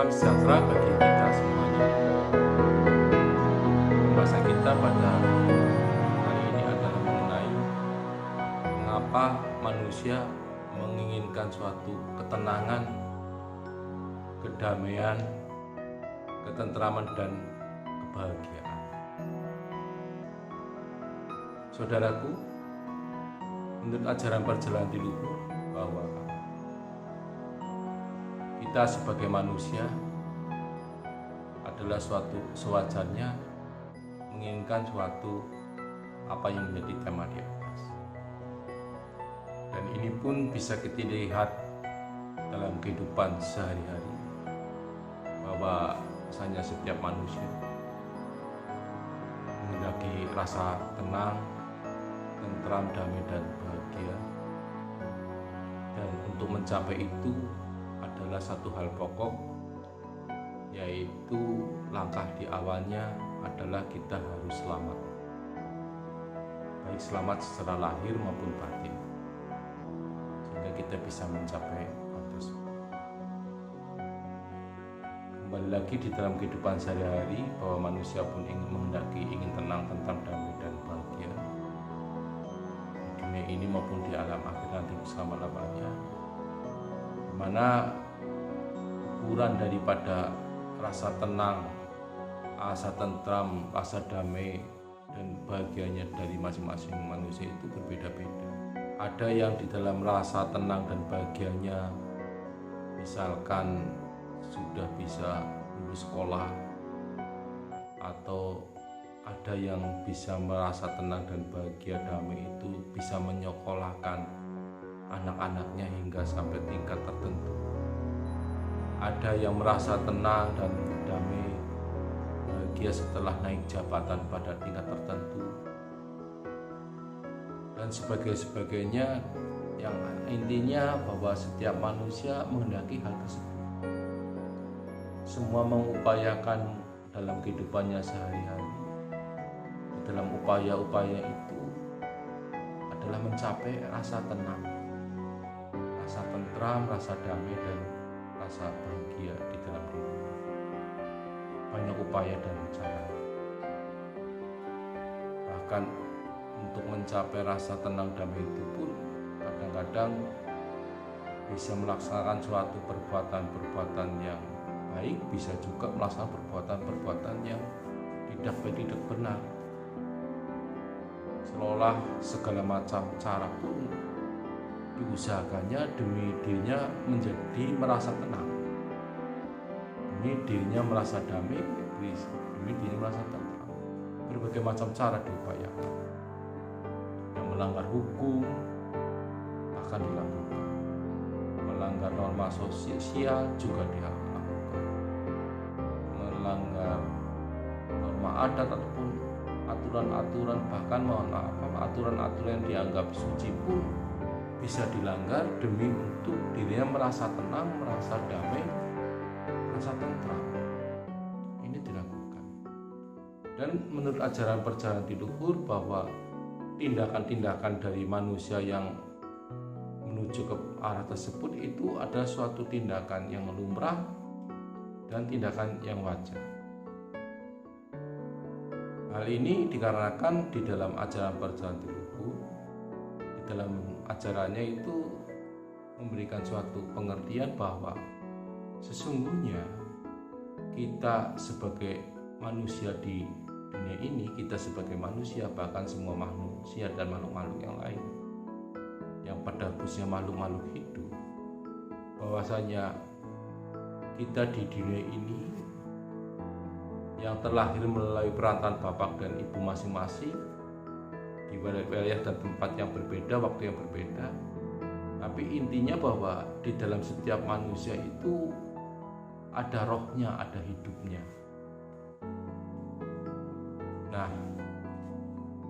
Salam sejahtera bagi kita semuanya. Pembahasan kita pada hari ini adalah mengenai mengapa manusia menginginkan suatu ketenangan, kedamaian, ketentraman, dan kebahagiaan. Saudaraku, menurut ajaran perjalanan leluhur bahwa kita sebagai manusia adalah suatu sewajarnya menginginkan suatu apa yang menjadi tema di atas. Dan ini pun bisa kita lihat dalam kehidupan sehari-hari, bahwa misalnya setiap manusia menghendaki rasa tenang, tentram, damai, dan bahagia. Dan untuk mencapai itu adalah satu hal pokok, yaitu langkah di awalnya adalah kita harus selamat, baik selamat secara lahir maupun batin, sehingga kita bisa mencapai hal tersebut. Kembali lagi di dalam kehidupan sehari-hari, bahwa manusia pun ingin tenang, tentram, damai, dan bahagia di dunia ini maupun di alam akhir nanti selama-lamanya, dimana ukuran daripada rasa tenang, rasa tentram, rasa damai, dan bahagianya dari masing-masing manusia itu berbeda-beda. Ada yang di dalam rasa tenang dan bahagianya misalkan sudah bisa lulus sekolah, atau ada yang bisa merasa tenang dan bahagia damai itu bisa menyekolahkan anak-anaknya hingga sampai tingkat tertentu. Ada yang merasa tenang dan damai bahagia setelah naik jabatan pada tingkat tertentu, dan sebagainya, yang intinya bahwa setiap manusia menghendaki hal tersebut. Semua mengupayakan dalam kehidupannya sehari-hari. Di dalam upaya-upaya itu adalah mencapai rasa tenang, rasa tentram, rasa damai, dan rasa bahagia di dalam diri. Banyak upaya dan cara. Bahkan untuk mencapai rasa tenang damai itu pun kadang-kadang bisa melaksanakan suatu perbuatan-perbuatan yang baik, bisa juga melaksanakan perbuatan-perbuatan yang tidak benar. Seolah segala macam cara pun diusahakannya demi dirinya menjadi merasa tenang, demi dirinya merasa damai, demi dirinya merasa tentram. Berbagai macam cara diupayakan. Yang melanggar hukum akan dilakukan, melanggar norma sosial juga dilakukan, melanggar norma adat ataupun aturan-aturan, bahkan aturan-aturan yang dianggap suci pun bisa dilanggar demi untuk dirinya merasa tenang, merasa damai, merasa tentram. Ini dilakukan. Dan menurut ajaran perjalanan leluhur bahwa tindakan-tindakan dari manusia yang menuju ke arah tersebut itu adalah suatu tindakan yang lumrah dan tindakan yang wajar. Hal ini dikarenakan di dalam ajaran perjalanan leluhur, di dalam ajarannya itu memberikan suatu pengertian bahwa sesungguhnya kita sebagai manusia di dunia ini, kita sebagai manusia, bahkan semua manusia dan makhluk-makhluk yang lain yang pada khususnya makhluk-makhluk hidup, bahwasanya kita di dunia ini yang terlahir melalui perantaraan bapak dan ibu masing-masing di wilayah dan tempat yang berbeda, waktu yang berbeda, tapi intinya bahwa di dalam setiap manusia itu ada rohnya, ada hidupnya. Nah,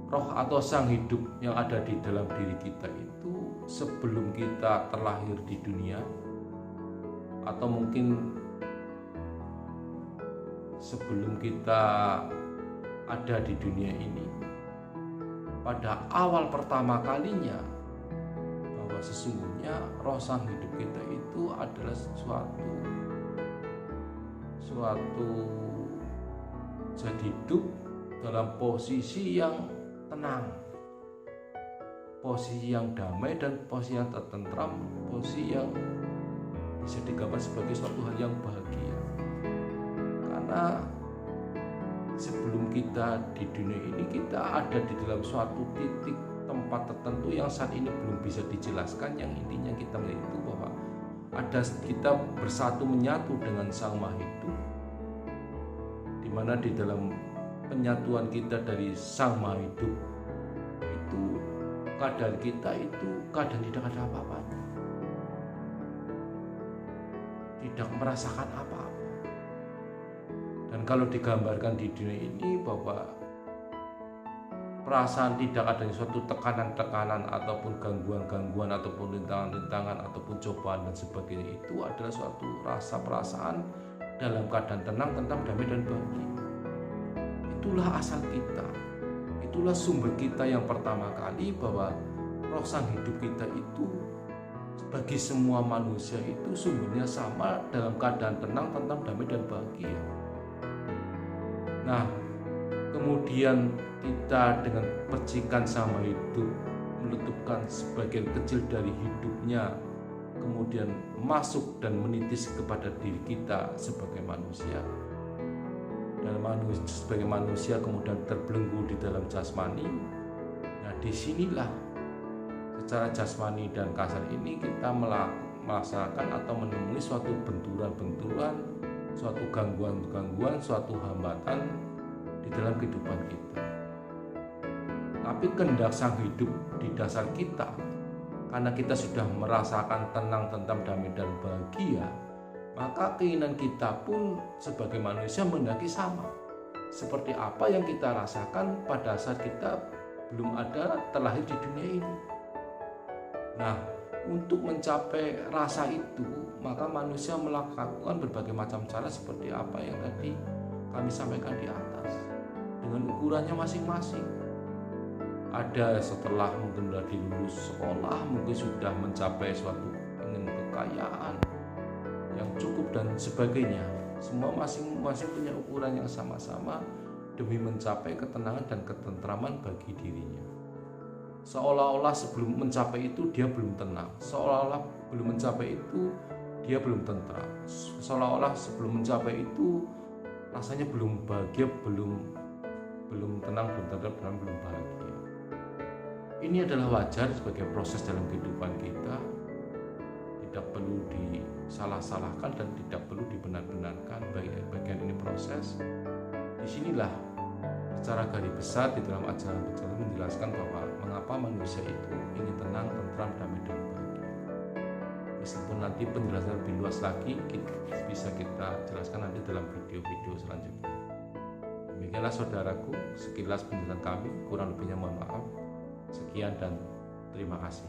roh atau sang hidup yang ada di dalam diri kita itu sebelum kita terlahir di dunia, atau mungkin sebelum kita ada di dunia ini, pada awal pertama kalinya, bahwa sesungguhnya roh sang hidup kita itu adalah sesuatu suatu zat hidup dalam posisi yang tenang, posisi yang damai dan posisi yang tertentram, posisi yang bisa digambar sebagai suatu hal yang bahagia. Karena sebelum kita di dunia ini, kita ada di dalam suatu titik tempat tertentu yang saat ini belum bisa dijelaskan, yang intinya kita melihat itu bahwa ada kita bersatu menyatu dengan Sang Maha Hidup, di mana di dalam penyatuan kita dari Sang Maha Hidup itu keadaan kita itu keadaan tidak ada apa-apanya, tidak merasakan apa-apa. Dan kalau digambarkan di dunia ini bahwa perasaan tidak adanya suatu tekanan-tekanan ataupun gangguan-gangguan ataupun rintangan-rintangan ataupun cobaan dan sebagainya, itu adalah suatu rasa perasaan dalam keadaan tenang, tentram, damai dan bahagia. Itulah asal kita, itulah sumber kita yang pertama kali, bahwa roh sang hidup kita itu bagi semua manusia itu sumbernya sama dalam keadaan tenang, tentram, damai dan bahagia. Nah, kemudian kita dengan percikan sama hidup meletupkan sebagian kecil dari hidupnya, kemudian masuk dan menitis kepada diri kita sebagai manusia. Dan sebagai manusia kemudian terbelenggu di dalam jasmani. Nah, disinilah secara jasmani dan kasar ini kita melaksanakan atau menemui suatu benturan-benturan, suatu gangguan-gangguan, suatu hambatan di dalam kehidupan kita. Tapi kehendak sang hidup di dasar kita, karena kita sudah merasakan tenang, tentram, damai dan bahagia, maka keinginan kita pun sebagai manusia menghendaki sama seperti apa yang kita rasakan pada saat kita belum ada terlahir di dunia ini. Nah, untuk mencapai rasa itu, maka manusia melakukan berbagai macam cara seperti apa yang tadi kami sampaikan di atas, dengan ukurannya masing-masing. Ada setelah mungkin sudah lulus sekolah, mungkin sudah mencapai suatu ingin kekayaan yang cukup dan sebagainya. Semua masing-masing punya ukuran yang sama-sama demi mencapai ketenangan dan ketentraman bagi dirinya. Seolah-olah sebelum mencapai itu dia belum tenang, seolah-olah belum mencapai itu dia belum tentram, seolah-olah sebelum mencapai itu rasanya belum bahagia, belum tenang, belum tentram, dan belum bahagia. Ini adalah wajar sebagai proses dalam kehidupan kita, tidak perlu disalah-salahkan dan tidak perlu dibenar-benarkan. Bagian ini proses. Disinilah secara garis besar di dalam ajaran berjalan menjelaskan bahwa mengapa manusia itu ingin tenang, tentram, damai dan bahagia. Meskipun nanti penjelasan lebih luas lagi bisa kita jelaskan nanti dalam video-video selanjutnya. Demikianlah saudaraku, sekilas penjelasan kami, kurang lebihnya mohon maaf. Sekian dan terima kasih.